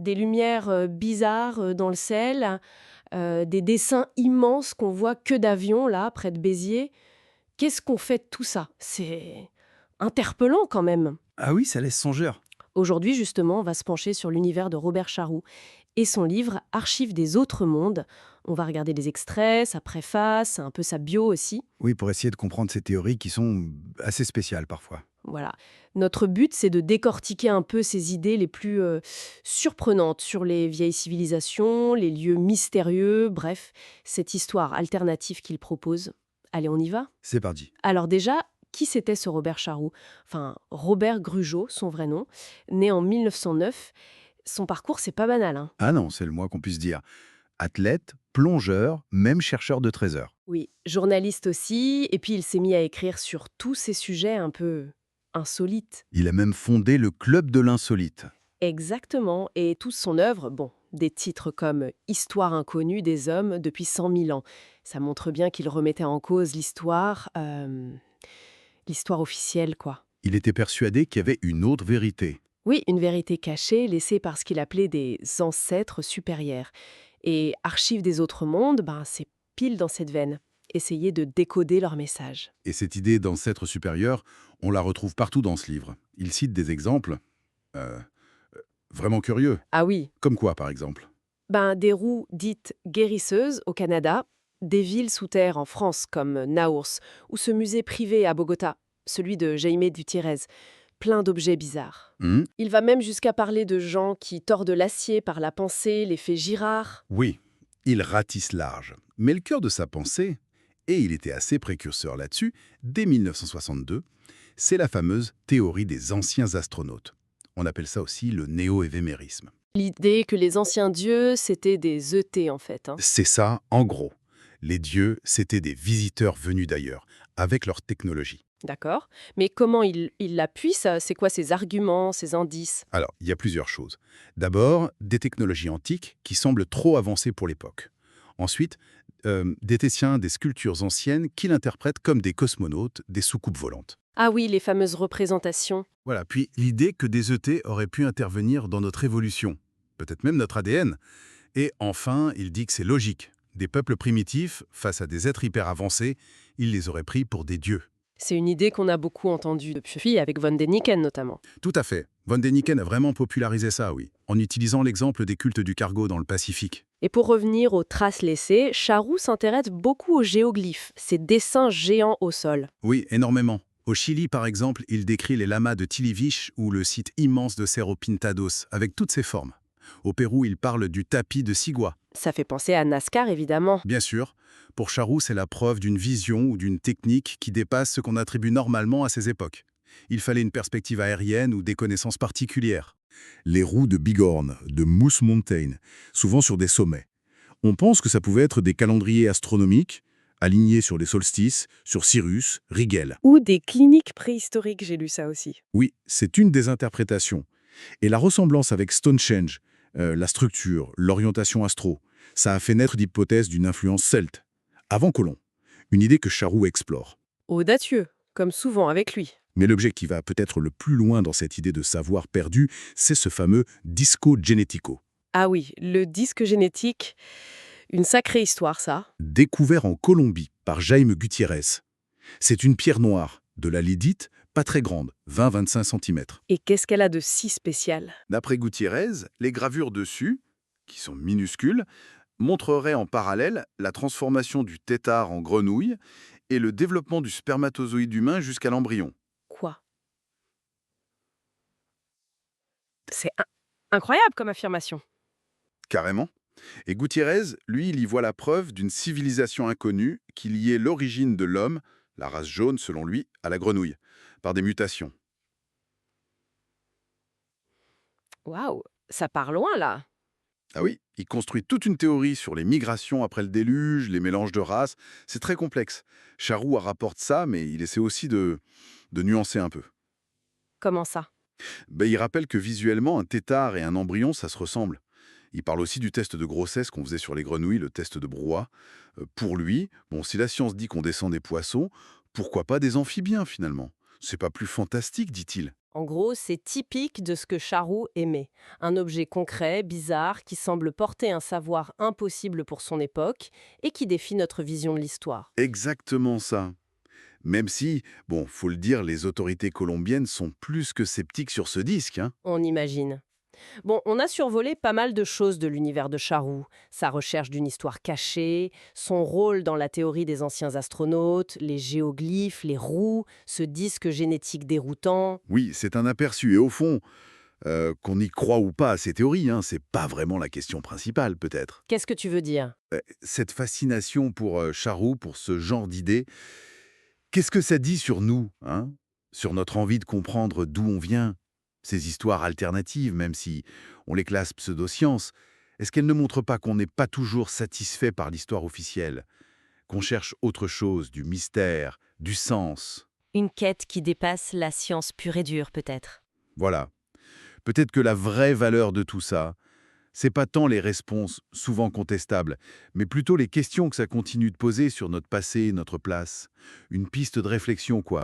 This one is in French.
des lumières bizarres dans le ciel, des dessins immenses qu'on voit que d'avions, là, près de Béziers. Qu'est-ce qu'on fait de tout ça? C'est interpellant quand même. Ah oui, ça laisse songeur. Aujourd'hui, justement, on va se pencher sur l'univers de Robert Charroux et son livre Archives des autres mondes. On va regarder des extraits, sa préface, un peu sa bio aussi. Oui, pour essayer de comprendre ces théories qui sont assez spéciales parfois. Voilà. Notre but, c'est de décortiquer un peu ces idées les plus surprenantes sur les vieilles civilisations, les lieux mystérieux, bref, cette histoire alternative qu'il propose. Allez, on y va? C'est parti. Alors déjà, qui c'était ce Robert Charroux? Enfin, Robert Grugeot, son vrai nom, né en 1909. Son parcours, c'est pas banal, hein. Ah non, c'est le moins qu'on puisse dire. Athlète, plongeur, même chercheur de trésors. Oui, journaliste aussi, et puis il s'est mis à écrire sur tous ces sujets un peu insolites. Il a même fondé le Club de l'insolite. Exactement, et toute son œuvre, bon, des titres comme Histoire inconnue des hommes depuis 100 000 ans, ça montre bien qu'il remettait en cause l'histoire officielle, quoi. Il était persuadé qu'il y avait une autre vérité. Oui, une vérité cachée laissée par ce qu'il appelait des ancêtres supérieurs. Et Archives des autres mondes, ben, c'est pile dans cette veine. Essayer de décoder leur message. Et cette idée d'ancêtre supérieur, on la retrouve partout dans ce livre. Il cite des exemples euh, vraiment curieux. Ah oui, Comme quoi, par exemple? ben, des roues dites guérisseuses au Canada, des villes sous terre en France comme Naours, ou ce musée privé à Bogota, celui de Jaime Gutiérrez, plein d'objets bizarres. Hmm. Il va même jusqu'à parler de gens qui tordent l'acier par la pensée, l'effet Girard. Oui, il ratisse large. Mais le cœur de sa pensée, et il était assez précurseur là-dessus, dès 1962, c'est la fameuse théorie des anciens astronautes. On appelle ça aussi le néo-évémérisme. L'idée que les anciens dieux, c'était des ET en fait, hein. C'est ça, en gros. Les dieux, c'était des visiteurs venus d'ailleurs, avec leur technologie. D'accord. Mais comment il l'appuie ça? C'est quoi ses arguments, ses indices? Alors, il y a plusieurs choses. D'abord, des technologies antiques qui semblent trop avancées pour l'époque. Ensuite, des Tessiens, des sculptures anciennes qu'il interprète comme des cosmonautes, des soucoupes volantes. Ah oui, les fameuses représentations. Voilà, puis l'idée que des ET auraient pu intervenir dans notre évolution, peut-être même notre ADN. Et enfin, il dit que c'est logique. Des peuples primitifs, face à des êtres hyper avancés, il les aurait pris pour des dieux. C'est une idée qu'on a beaucoup entendue depuis, avec von Däniken notamment. Tout à fait. Von Däniken a vraiment popularisé ça, oui, en utilisant l'exemple des cultes du cargo dans le Pacifique. Et pour revenir aux traces laissées, Charroux s'intéresse beaucoup aux géoglyphes, ces dessins géants au sol. Oui, énormément. Au Chili, par exemple, il décrit les lamas de Tiliviche ou le site immense de Cerro Pintados, avec toutes ses formes. Au Pérou, il parle du tapis de Sigua. Ça fait penser à Nazcar, évidemment. Bien sûr, pour Charroux, c'est la preuve d'une vision ou d'une technique qui dépasse ce qu'on attribue normalement à ces époques. Il fallait une perspective aérienne ou des connaissances particulières. Les roues de Bighorn, de Moose Mountain, souvent sur des sommets. On pense que ça pouvait être des calendriers astronomiques, alignés sur les solstices, sur Cyrus, Rigel. Ou des cliniques préhistoriques, j'ai lu ça aussi. Oui, c'est une des interprétations. Et la ressemblance avec Stonehenge, la structure, l'orientation astro, ça a fait naître l'hypothèse d'une influence celte, avant Colomb. Une idée que Charroux explore. Audacieux, comme souvent avec lui. Mais l'objet qui va peut-être le plus loin dans cette idée de savoir perdu, c'est ce fameux disco genetico. Ah oui, le disque génétique, une sacrée histoire ça. Découvert en Colombie par Jaime Gutiérrez. C'est une pierre noire, de la lidite, pas très grande, 20-25 cm. Et qu'est-ce qu'elle a de si spécial? D'après Gutiérrez, les gravures dessus, qui sont minuscules, montreraient en parallèle la transformation du tétard en grenouille et le développement du spermatozoïde humain jusqu'à l'embryon. Quoi? C'est incroyable comme affirmation. Carrément. Et Gutiérrez, lui, il y voit la preuve d'une civilisation inconnue qui liait l'origine de l'homme, la race jaune selon lui, à la grenouille, par des mutations. Waouh, ça part loin là. Ah oui, il construit toute une théorie sur les migrations après le déluge, les mélanges de races. C'est très complexe. Charroux rapporte ça, mais il essaie aussi de nuancer un peu. Comment ça? Ben, il rappelle que visuellement, un tétard et un embryon, ça se ressemble. Il parle aussi du test de grossesse qu'on faisait sur les grenouilles, le test de Brouat. Pour lui, bon, si la science dit qu'on descend des poissons, pourquoi pas des amphibiens finalement? C'est pas plus fantastique, dit-il. En gros, c'est typique de ce que Charroux aimait. Un objet concret, bizarre, qui semble porter un savoir impossible pour son époque et qui défie notre vision de l'histoire. Exactement ça. Même si, bon, faut le dire, les autorités colombiennes sont plus que sceptiques sur ce disque, hein. On imagine. Bon, on a survolé pas mal de choses de l'univers de Charroux. Sa recherche d'une histoire cachée, son rôle dans la théorie des anciens astronautes, les géoglyphes, les roues, ce disque génétique déroutant. Oui, c'est un aperçu. Et au fond, qu'on y croit ou pas à ces théories, hein, c'est pas vraiment la question principale, peut-être. Qu'est-ce que tu veux dire? Cette fascination pour Charroux, pour ce genre d'idées, qu'est-ce que ça dit sur nous, hein? Sur notre envie de comprendre d'où on vient? Ces histoires alternatives, même si on les classe pseudosciences, est-ce qu'elles ne montrent pas qu'on n'est pas toujours satisfait par l'histoire officielle? Qu'on cherche autre chose, du mystère, du sens? Une quête qui dépasse la science pure et dure, peut-être. Voilà. Peut-être que la vraie valeur de tout ça, c'est pas tant les réponses, souvent contestables, mais plutôt les questions que ça continue de poser sur notre passé et notre place. Une piste de réflexion, quoi.